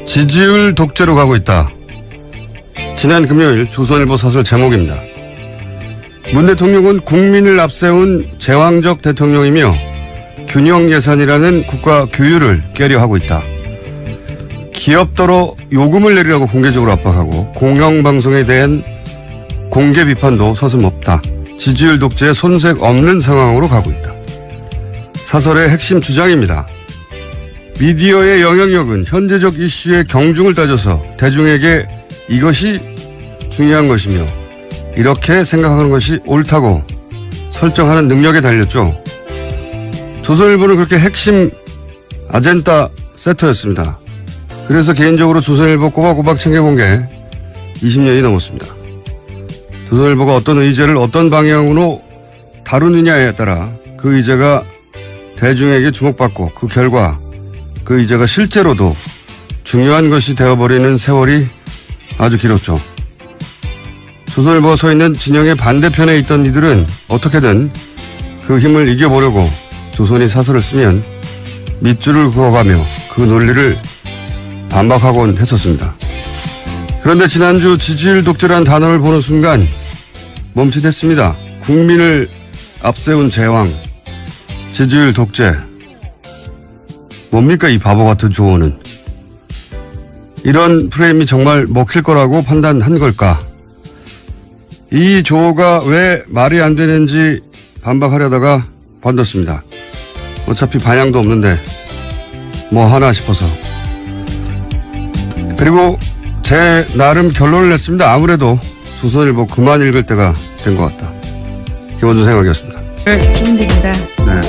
지지율 독재로 가고 있다. 지난 금요일 조선일보 사설 제목입니다. 문 대통령은 국민을 앞세운 제왕적 대통령이며 균형 예산이라는 국가 규율을 깨려하고 있다. 기업더러 요금을 내리라고 공개적으로 압박하고 공영방송에 대한 공개 비판도 서슴없다. 지지율 독재에 손색 없는 상황으로 가고 있다. 사설의 핵심 주장입니다. 미디어의 영향력은 현재적 이슈의 경중을 따져서 대중에게 이것이 중요한 것이며 이렇게 생각하는 것이 옳다고 설정하는 능력에 달렸죠. 조선일보는 그렇게 핵심 아젠다 세터였습니다. 그래서 개인적으로 조선일보 꼬박꼬박 챙겨본 게 20년이 넘었습니다. 조선일보가 어떤 의제를 어떤 방향으로 다루느냐에 따라 그 의제가 대중에게 주목받고 그 결과 그 의제가 실제로도 중요한 것이 되어버리는 세월이 아주 길었죠. 조선일보가 서 있는 진영의 반대편에 있던 이들은 어떻게든 그 힘을 이겨보려고 조선이 사설을 쓰면 밑줄을 그어가며 그 논리를 반박하곤 했었습니다. 그런데 지난주 지지율 독재라는 단어를 보는 순간 멈칫했습니다. 국민을 앞세운 제왕, 지지율 독재. 뭡니까 이 바보 같은 조언은. 이런 프레임이 정말 먹힐 거라고 판단한 걸까? 이 조어가 왜 말이 안 되는지 반박하려다가 관뒀습니다. 어차피 반향도 없는데 뭐 하나 싶어서. 그리고 제 나름 결론을 냈습니다. 아무래도 조선일보 그만 읽을 때가 된 것 같다. 김원준 생각이었습니다. 김은지입니다. 네.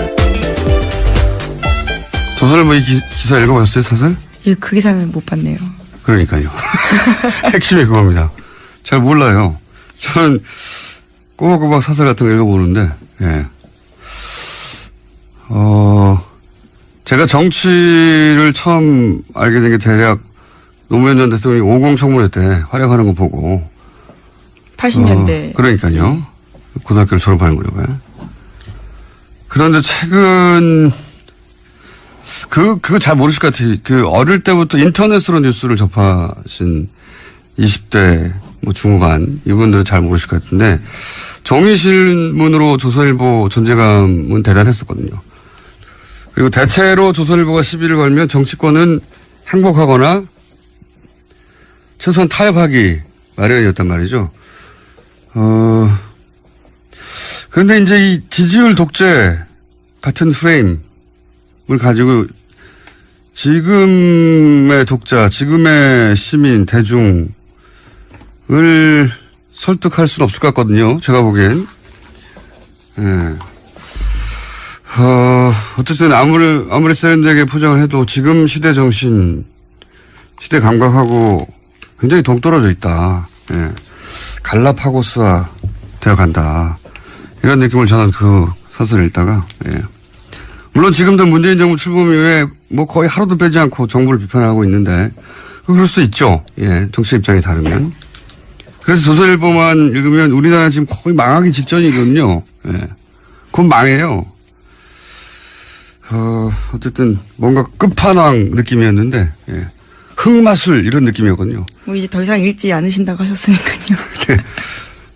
조선일보 이 기사 읽어보셨어요, 사설? 예, 그 기사는 못 봤네요. 그러니까요. 핵심이 그겁니다. 잘 몰라요. 저는 꼬박꼬박 사설 같은 거 읽어보는데, 예. 제가 정치를 처음 알게 된 게 대략 노무현 전 대통령이 50 청문회 때 활약하는 거 보고. 80년대. 그러니까요. 고등학교를 졸업하는 무렵에. 그런데 최근, 그거 잘 모르실 것 같아요. 그 어릴 때부터 인터넷으로 뉴스를 접하신 20대 뭐 중후반 이분들은 잘 모르실 것 같은데 종이신문으로 조선일보 존재감은 대단했었거든요. 그리고 대체로 조선일보가 시비를 걸면 정치권은 행복하거나 최소한 타협하기 마련이었단 말이죠. 그런데 이제 이 지지율 독재 같은 프레임을 가지고 지금의 독자, 지금의 시민, 대중을 설득할 수는 없을 것 같거든요. 제가 보기엔. 예. 어쨌든 아무리 세련되게 포장을 해도 지금 시대 정신, 시대 감각하고 굉장히 동떨어져 있다. 예. 갈라파고스화 되어 간다. 이런 느낌을 저는 그 사설을 읽다가, 예. 물론 지금도 문재인 정부 출범 이후에 뭐 거의 하루도 빼지 않고 정부를 비판하고 있는데, 그럴 수 있죠. 예. 정치 입장이 다르면. 그래서 조선일보만 읽으면 우리나라 지금 거의 망하기 직전이거든요. 예. 곧 망해요. 어쨌든 뭔가 끝판왕 느낌이었는데, 예. 흑마술 이런 느낌이었거든요. 뭐 이제 더 이상 읽지 않으신다고 하셨으니까요.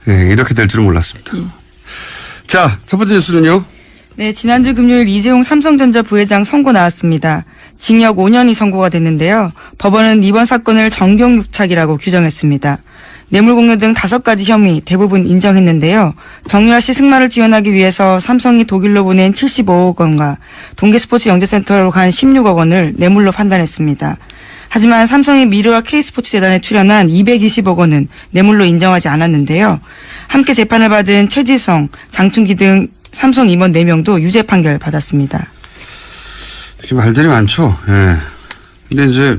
네, 이렇게 될 줄은 몰랐습니다. 예. 자, 첫 번째 뉴스는요. 네, 지난주 금요일 이재용 삼성전자 부회장 선고 나왔습니다. 징역 5년이 선고가 됐는데요. 법원은 이번 사건을 정경유착이라고 규정했습니다. 뇌물공여 등 5가지 혐의 대부분 인정했는데요. 정유라 씨 승마를 지원하기 위해서 삼성이 독일로 보낸 75억 원과 동계스포츠 영재센터로 간 16억 원을 뇌물로 판단했습니다. 하지만 삼성이 미르와 K스포츠 재단에 출연한 220억 원은 뇌물로 인정하지 않았는데요. 함께 재판을 받은 최지성, 장충기 등 삼성 임원 4명도 유죄 판결 받았습니다. 이렇게 말들이 많죠. 예. 근데 이제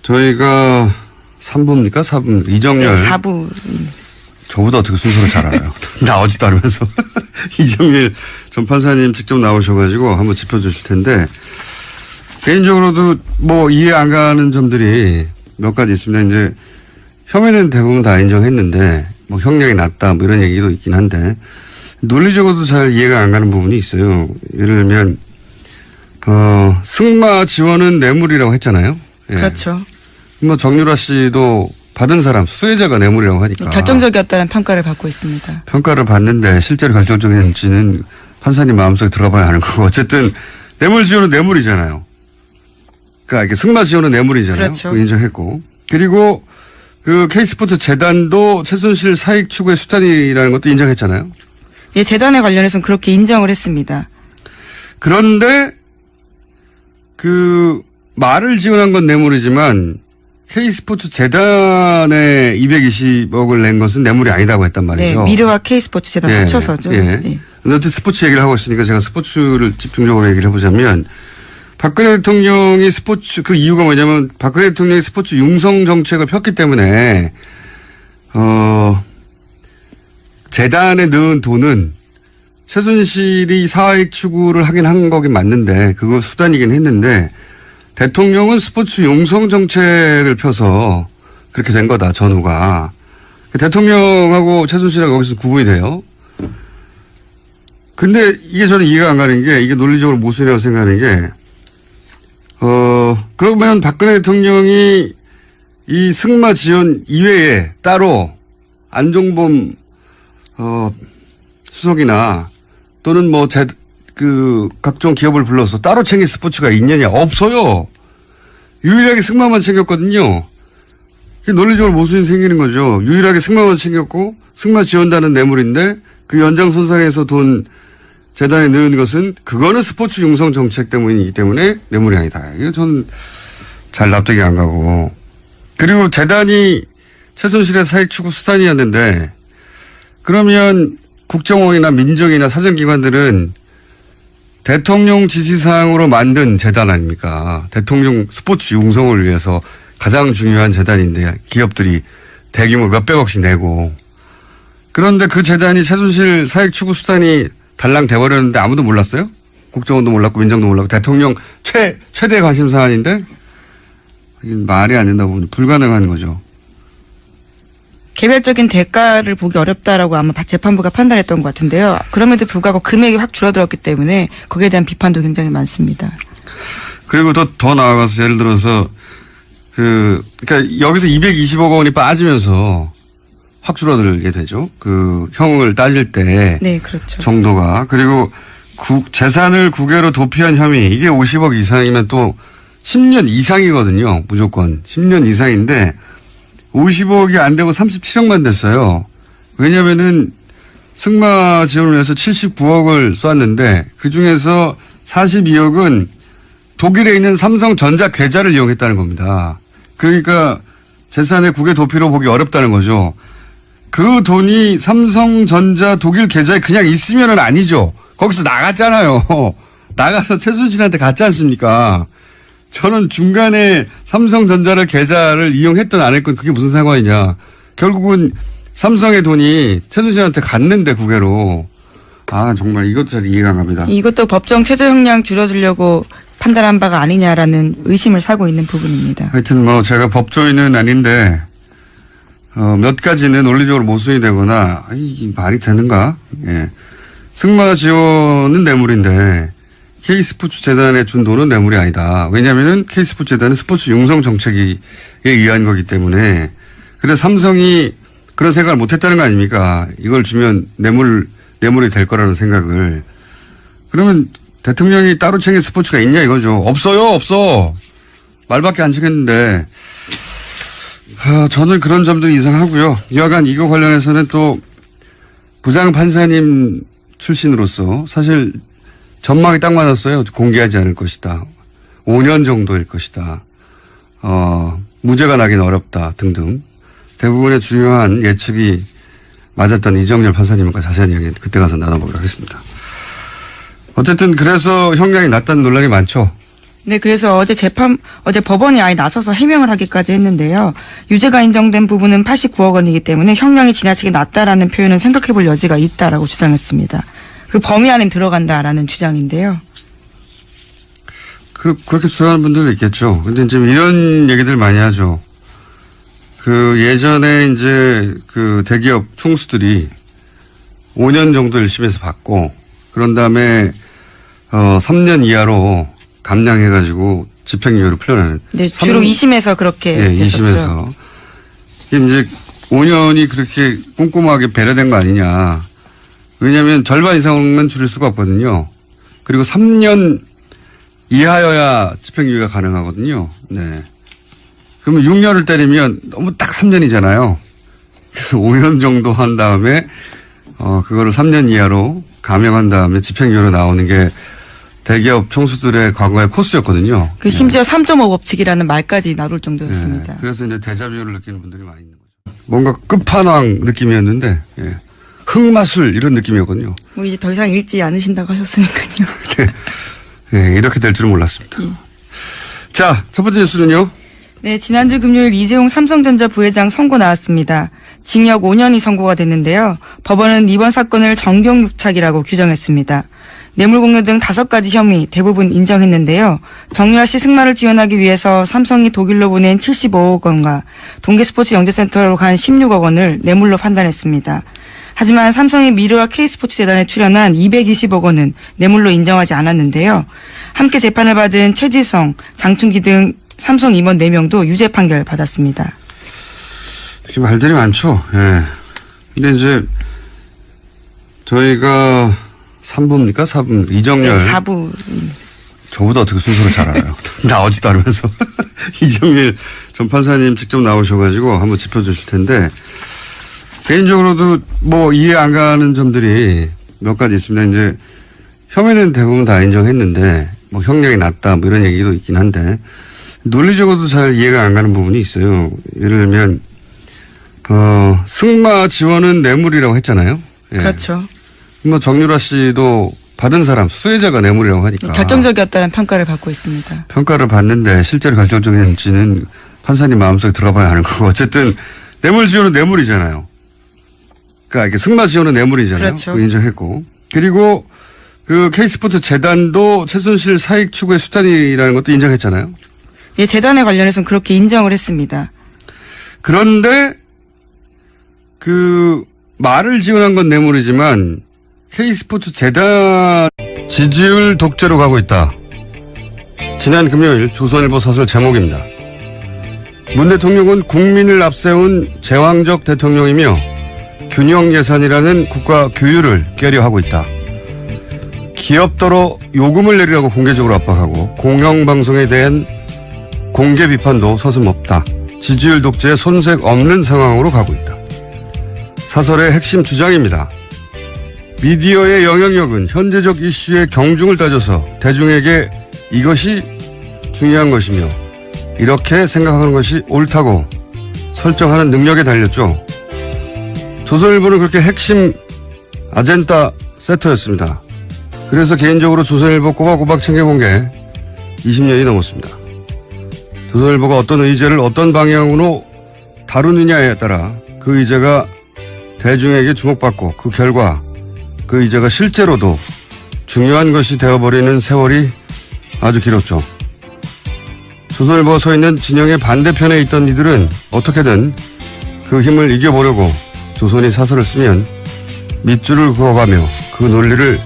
저희가 3부입니까? 4부. 이정열. 네, 4부. 저보다 어떻게 순서를 잘 알아요. 나오지도 않으면서. 이정열 전 판사님 직접 나오셔가지고 한번 짚어주실 텐데, 개인적으로도 뭐 이해 안 가는 점들이 몇 가지 있습니다. 이제 혐의는 대부분 다 인정했는데, 뭐 형량이 낮다 뭐 이런 얘기도 있긴 한데, 논리적으로도 잘 이해가 안 가는 부분이 있어요. 예를 들면, 승마 지원은 뇌물이라고 했잖아요. 예. 그렇죠. 뭐 정유라 씨도 받은 사람 수혜자가 뇌물이라고 하니까 결정적이었다는 평가를 받고 있습니다. 평가를 받는데 실제로 결정적인지는 판사님 마음속에 들어가봐야 하는 거고 어쨌든 뇌물 지원은 뇌물이잖아요. 그러니까 이게 승마 지원은 뇌물이잖아요. 그렇죠. 인정했고 그리고 그 K스포츠 재단도 최순실 사익 추구의 수단이라는 것도 인정했잖아요. 예, 재단에 관련해서는 그렇게 인정을 했습니다. 그런데 그 말을 지원한 건 뇌물이지만 K스포츠 재단에 220억을 낸 것은 뇌물이 아니다고 했단 말이죠. 네, 미르와 K스포츠 재단 합쳐서죠. 예. 예. 어쨌든 스포츠 얘기를 하고 있으니까 제가 스포츠를 집중적으로 얘기를 해보자면 박근혜 대통령이 스포츠 그 이유가 뭐냐면 박근혜 대통령이 스포츠 융성 정책을 폈기 때문에 재단에 넣은 돈은 최순실이 사익 추구를 하긴 한 거긴 맞는데 그거 수단이긴 했는데 대통령은 스포츠 융성 정책을 펴서 그렇게 된 거다 전후가. 대통령하고 최순실하고 거기서 구분이 돼요. 근데 이게 저는 이해가 안 가는 게 이게 논리적으로 모순이라고 생각하는 게 그러면 박근혜 대통령이 이 승마 지원 이외에 따로 안종범 수석이나 또는 뭐 각종 기업을 불러서 따로 챙긴 스포츠가 있느냐? 없어요. 유일하게 승마만 챙겼거든요. 논리적으로 모순이 생기는 거죠. 유일하게 승마만 챙겼고 승마 지원단은 뇌물인데 그 연장선상에서 돈 재단에 넣은 것은 그거는 스포츠 융성 정책 때문이기 때문에 뇌물이 아니다. 이거 저는 잘 납득이 안 가고. 그리고 재단이 최순실의 사익 추구 수단이었는데 그러면 국정원이나 민정이나 사정기관들은 대통령 지시사항으로 만든 재단 아닙니까? 대통령 스포츠 융성을 위해서 가장 중요한 재단인데 기업들이 대규모 몇백억씩 내고 그런데 그 재단이 최순실 사익 추구 수단이 달랑 돼버렸는데 아무도 몰랐어요? 국정원도 몰랐고 민정도 몰랐고 대통령 최대 관심 사안인데 이게 말이 안 된다고 보면 불가능한 거죠. 개별적인 대가를 보기 어렵다라고 아마 재판부가 판단했던 것 같은데요. 그럼에도 불구하고 금액이 확 줄어들었기 때문에 거기에 대한 비판도 굉장히 많습니다. 그리고 더 나아가서 예를 들어서 그러니까 여기서 220억 원이 빠지면서 확 줄어들게 되죠. 그 형을 따질 때. 네, 그렇죠. 정도가. 그리고 재산을 국외로 도피한 혐의 이게 50억 이상이면 또 10년 이상이거든요. 무조건 10년 이상인데 50억이 안 되고 37억만 됐어요. 왜냐면은 승마 지원을 해서 79억을 쐈는데 그중에서 42억은 독일에 있는 삼성전자 계좌를 이용했다는 겁니다. 그러니까 재산의 국외 도피로 보기 어렵다는 거죠. 그 돈이 삼성전자 독일 계좌에 그냥 있으면은 아니죠. 거기서 나갔잖아요. 나가서 최순실한테 갔지 않습니까? 저는 중간에 삼성전자를 계좌를 이용했든 안 했건 그게 무슨 상관이냐. 결국은 삼성의 돈이 최순실한테 갔는데 국외로. 아 정말 이것도 잘 이해가 안 갑니다. 이것도 법정 최저 형량 줄여주려고 판단한 바가 아니냐라는 의심을 사고 있는 부분입니다. 하여튼 뭐 제가 법조인은 아닌데 몇 가지는 논리적으로 모순이 되거나 이 말이 되는가. 예. 승마 지원은 뇌물인데 K스포츠 재단에 준 돈은 뇌물이 아니다. 왜냐하면 K스포츠 재단은 스포츠 융성 정책에 의한 거기 때문에 그래서 삼성이 그런 생각을 못했다는 거 아닙니까? 이걸 주면 뇌물이 될 거라는 생각을. 그러면 대통령이 따로 챙긴 스포츠가 있냐 이거죠. 없어요. 없어. 말밖에 안 챙겼는데. 저는 그런 점들이 이상하고요. 여하간 이거 관련해서는 또 부장 판사님 출신으로서 사실 전망이 딱 맞았어요. 공개하지 않을 것이다. 5년 정도일 것이다. 무죄가 나긴 어렵다 등등. 대부분의 중요한 예측이 맞았던 이정열 판사님과 자세한 이야기 그때 가서 나눠보도록 하겠습니다. 어쨌든 그래서 형량이 낮다는 논란이 많죠. 네, 그래서 어제 법원이 아예 나서서 해명을 하기까지 했는데요. 유죄가 인정된 부분은 89억 원이기 때문에 형량이 지나치게 낮다라는 표현은 생각해 볼 여지가 있다라고 주장했습니다. 그 범위 안에 들어간다라는 주장인데요. 그렇게 주장하는 분들도 있겠죠. 근데 지금 이런 얘기들 많이 하죠. 예전에 이제 대기업 총수들이 5년 정도 1심에서 받고 그런 다음에 3년 이하로 감량해가지고 집행유예로 풀려나는. 네, 주로 2심에서 그렇게 예, 됐었죠. 2심에서. 이게 이제 5년이 그렇게 꼼꼼하게 배려된 거 아니냐. 왜냐하면 절반 이상은 줄일 수가 없거든요. 그리고 3년 이하여야 집행유예가 가능하거든요. 네. 그러면 6년을 때리면 너무 딱 3년이잖아요. 그래서 5년 정도 한 다음에 그거를 3년 이하로 감형한 다음에 집행유예로 나오는 게 대기업 총수들의 과거의 코스였거든요. 그 심지어 3.5 법칙이라는 말까지 나올 정도였습니다. 네. 그래서 이제 데자뷰를 느끼는 분들이 많이 있는 거죠. 뭔가 끝판왕 느낌이었는데 예. 흑마술 이런 느낌이었거든요. 뭐 이제 더 이상 읽지 않으신다고 하셨으니까요. 네. 예, 이렇게 될 줄은 몰랐습니다. 자, 첫 번째 뉴스는요. 네, 지난주 금요일 이재용 삼성전자 부회장 선고 나왔습니다. 징역 5년이 선고가 됐는데요. 법원은 이번 사건을 정경유착이라고 규정했습니다. 뇌물공여 등 5가지 혐의 대부분 인정했는데요. 정유라 씨 승마를 지원하기 위해서 삼성이 독일로 보낸 75억 원과 동계스포츠 영재센터로 간 16억 원을 뇌물로 판단했습니다. 하지만 삼성이 미르와 K스포츠 재단에 출연한 220억 원은 뇌물로 인정하지 않았는데요. 함께 재판을 받은 최지성, 장충기 등 삼성 임원 4명도 유죄 판결 받았습니다. 이렇게 말들이 많죠. 예. 근데 이제 저희가 3부입니까? 4부. 이정열. 네, 4부. 저보다 어떻게 순서를 잘 알아요. 나오지도 않으면서. 이정열 전 판사님 직접 나오셔가지고 한번 짚어주실 텐데 개인적으로도 뭐 이해 안 가는 점들이 몇 가지 있습니다. 이제 혐의는 대부분 다 인정했는데 뭐 형량이 낮다 뭐 이런 얘기도 있긴 한데 논리적으로도 잘 이해가 안 가는 부분이 있어요. 예를 들면 승마 지원은 뇌물이라고 했잖아요. 예. 그렇죠. 뭐 정유라 씨도 받은 사람 수혜자가 뇌물이라고 하니까 결정적이었다는 평가를 받고 있습니다. 평가를 받는데 실제로 결정적인지는 판사님 마음속에 들어봐야 하는 거고 어쨌든 뇌물 지원은 뇌물이잖아요. 그러니까 이게 승마 지원은 뇌물이잖아요. 그렇죠. 인정했고 그리고 그 K스포츠 재단도 최순실 사익 추구의 수단이라는 것도 인정했잖아요. 예, 재단에 관련해서는 그렇게 인정을 했습니다. 그런데 그 말을 지원한 건 뇌물이지만 K스포츠 재단 지지율 독재로 가고 있다. 지난 금요일 조선일보 사설 제목입니다. 문 대통령은 국민을 앞세운 제왕적 대통령이며 균형 예산이라는 국가 규율을 깨려하고 있다. 기업더러 요금을 내리라고 공개적으로 압박하고 공영방송에 대한 공개 비판도 서슴없다. 지지율 독재에 손색 없는 상황으로 가고 있다. 사설의 핵심 주장입니다. 미디어의 영향력은 현재적 이슈의 경중을 따져서 대중에게 이것이 중요한 것이며 이렇게 생각하는 것이 옳다고 설정하는 능력에 달렸죠. 조선일보는 그렇게 핵심 아젠다 세터였습니다. 그래서 개인적으로 조선일보 꼬박꼬박 챙겨본 게 20년이 넘었습니다. 조선일보가 어떤 의제를 어떤 방향으로 다루느냐에 따라 그 의제가 대중에게 주목받고 그 결과 그 의제가 실제로도 중요한 것이 되어버리는 세월이 아주 길었죠. 조선일보가 서 있는 진영의 반대편에 있던 이들은 어떻게든 그 힘을 이겨보려고 조선이 사설을 쓰면 밑줄을 그어가며 그 논리를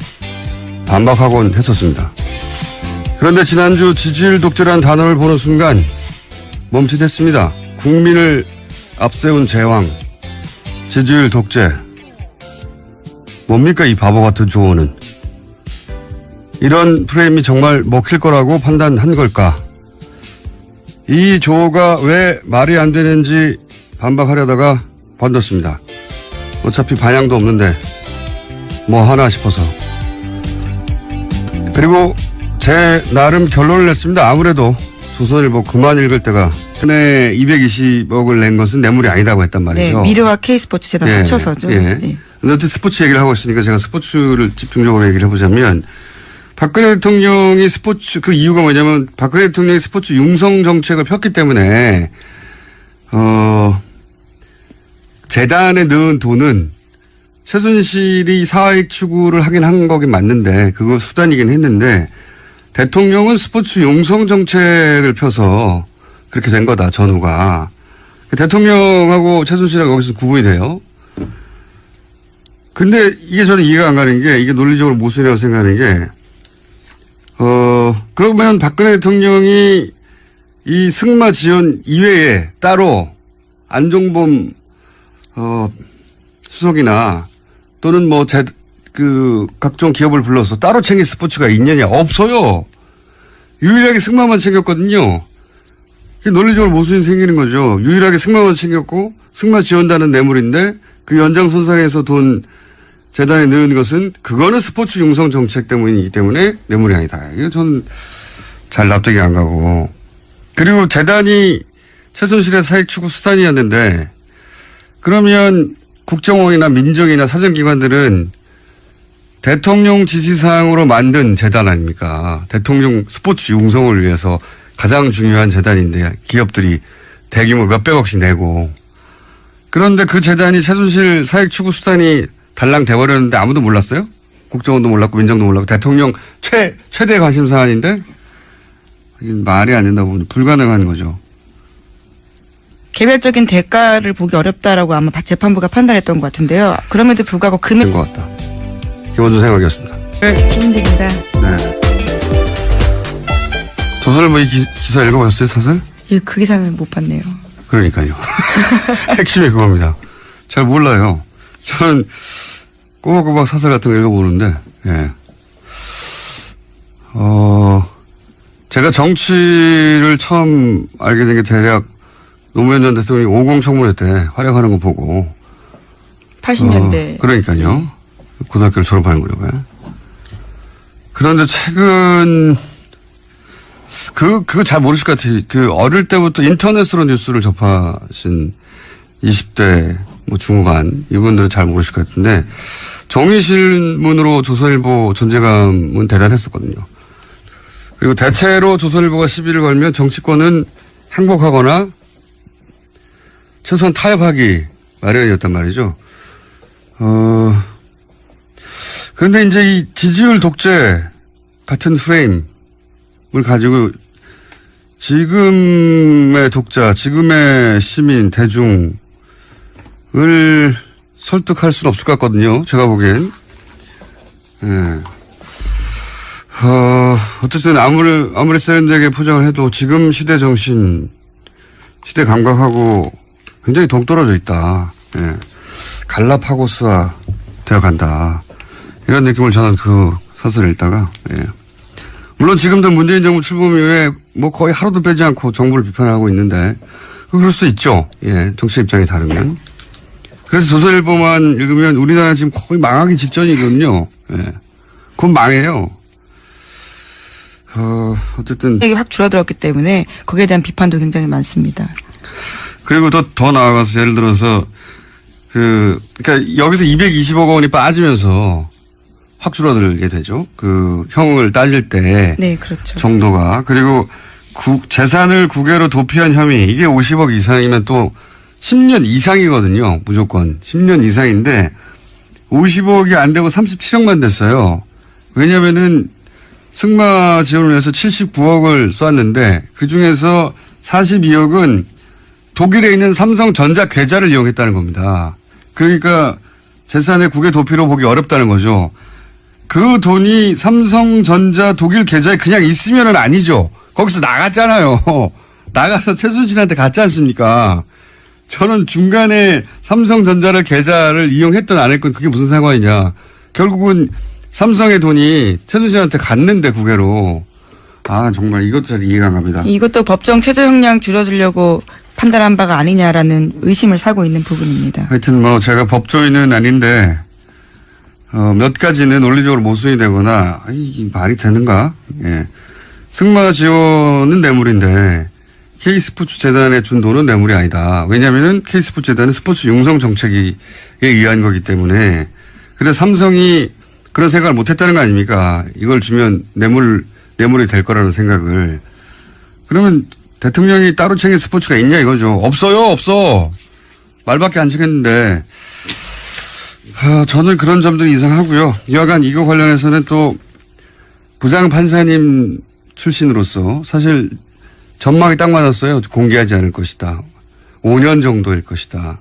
반박하곤 했었습니다. 그런데 지난주 지지율 독재라는 단어를 보는 순간 멈칫했습니다. 국민을 앞세운 제왕, 지지율 독재. 뭡니까 이 바보 같은 조언은. 이런 프레임이 정말 먹힐 거라고 판단한 걸까. 이 조어가 왜 말이 안 되는지 반박하려다가 관뒀습니다. 어차피 반향도 없는데 뭐 하나 싶어서. 그리고 제 나름 결론을 냈습니다. 아무래도 조선일보 그만 읽을 때가 근데 220억을 낸 것은 뇌물이 아니다고 했단 말이죠. 네, 미르와 K스포츠 재단 합쳐서죠. 예. 네. 근데 스포츠 얘기를 하고 있으니까 제가 스포츠를 집중적으로 얘기를 해보자면 박근혜 대통령이 스포츠 그 이유가 뭐냐면 박근혜 대통령이 스포츠 융성 정책을 폈기 때문에 재단에 넣은 돈은 최순실이 사익 추구를 하긴 한 거긴 맞는데 그거 수단이긴 했는데 대통령은 스포츠 융성 정책을 펴서 그렇게 된 거다 전후가. 대통령하고 최순실하고 거기서 구분이 돼요. 근데 이게 저는 이해가 안 가는 게 이게 논리적으로 모순이라고 생각하는 게 그러면 박근혜 대통령이 이 승마 지원 이외에 따로 안종범, 수석이나 또는 뭐 각종 기업을 불러서 따로 챙길 스포츠가 있느냐? 없어요. 유일하게 승마만 챙겼거든요. 논리적으로 모순이 생기는 거죠. 유일하게 승마만 챙겼고 승마 지원단은 뇌물인데 그 연장선상에서 돈 재단에 넣은 것은 그거는 스포츠 융성 정책 때문이기 때문에 뇌물이 아니다. 이거 저는 잘 납득이 안 가고. 그리고 재단이 최순실의 사익 추구 수단이었는데 그러면 국정원이나 민정이나 사정기관들은 대통령 지시사항으로 만든 재단 아닙니까? 대통령 스포츠 융성을 위해서 가장 중요한 재단인데 기업들이 대규모 몇백억씩 내고 그런데 그 재단이 최순실 사익 추구 수단이 달랑 돼버렸는데 아무도 몰랐어요? 국정원도 몰랐고 민정도 몰랐고 대통령 최대 관심 사안인데 말이 안 된다고 보면 불가능한 거죠. 개별적인 대가를 보기 어렵다라고 아마 재판부가 판단했던 것 같은데요. 그럼에도 불구하고 금액. 된 것 같다. 기본적인 생각이었습니다. 네. 김은직입니다. 네. 조선일보 이 기사 읽어보셨어요, 사설? 예, 그 기사는 못 봤네요. 그러니까요. 핵심이 그겁니다. 잘 몰라요. 저는 꼬박꼬박 사설 같은 거 읽어보는데, 예. 제가 정치를 처음 알게 된 게 대략 노무현 전 대통령이 50 청문회 때 활약하는 거 보고. 80년대. 그러니까요. 고등학교를 졸업하는 무렵에. 그런데 최근, 그거 잘 모르실 것 같아요. 어릴 때부터 인터넷으로 뉴스를 접하신 20대, 중후반, 이분들은 잘 모르실 것 같은데, 종이신문으로 조선일보 존재감은 대단했었거든요. 그리고 대체로 조선일보가 시비를 걸면 정치권은 행복하거나 최소한 타협하기 마련이었단 말이죠. 그런데 이제 이 지지율 독재 같은 프레임을 가지고 지금의 독자, 지금의 시민, 대중을 설득할 수는 없을 것 같거든요. 제가 보기엔. 예. 어쨌든 아무리 세련되게 포장을 해도 지금 시대 정신, 시대 감각하고 굉장히 동떨어져 있다. 예. 갈라파고스화 되어 간다. 이런 느낌을 저는 그 사설을 읽다가, 예. 물론 지금도 문재인 정부 출범 이후에 거의 하루도 빼지 않고 정부를 비판하고 있는데, 그럴 수 있죠. 예. 정치 입장이 다르면. 그래서 조선일보만 읽으면 우리나라 지금 거의 망하기 직전이거든요. 예. 곧 망해요. 어쨌든. 확 줄어들었기 때문에 거기에 대한 비판도 굉장히 많습니다. 그리고 더 나아가서 예를 들어서 그러니까 여기서 220억 원이 빠지면서 확 줄어들게 되죠. 형을 따질 때. 네, 그렇죠. 정도가. 그리고 재산을 국외로 도피한 혐의 이게 50억 이상이면 또 10년 이상이거든요. 무조건. 10년 이상인데 50억이 안 되고 37억만 됐어요. 왜냐면은 승마 지원을 위해서 79억을 쐈는데 그중에서 42억은 독일에 있는 삼성전자 계좌를 이용했다는 겁니다. 그러니까 재산의 국외 도피로 보기 어렵다는 거죠. 그 돈이 삼성전자 독일 계좌에 그냥 있으면은 아니죠. 거기서 나갔잖아요. 나가서 최순실한테 갔지 않습니까? 저는 중간에 삼성전자를 계좌를 이용했든 안 했건 그게 무슨 상관이냐. 결국은 삼성의 돈이 최순실한테 갔는데 국외로. 정말 이것도 잘 이해가 안 갑니다. 이것도 법정 최저 형량 줄여주려고 판단한 바가 아니냐라는 의심을 사고 있는 부분입니다. 하여튼 제가 법조인은 아닌데 몇 가지는 논리적으로 모순이 되거나 이 말이 되는가? 예. 승마 지원은 뇌물인데 K스포츠 재단에 준 돈은 뇌물이 아니다. 왜냐하면은 K스포츠 재단은 스포츠 융성 정책에 의한 거기 때문에. 그래서 삼성이 그런 생각을 못했다는 거 아닙니까? 이걸 주면 뇌물이 될 거라는 생각을. 그러면 대통령이 따로 챙긴 스포츠가 있냐 이거죠. 없어요. 없어. 말밖에 안 챙겼는데. 저는 그런 점들이 이상하고요. 여하간 이거 관련해서는 또 부장 판사님 출신으로서 사실 전망이 딱 맞았어요. 공개하지 않을 것이다. 5년 정도일 것이다.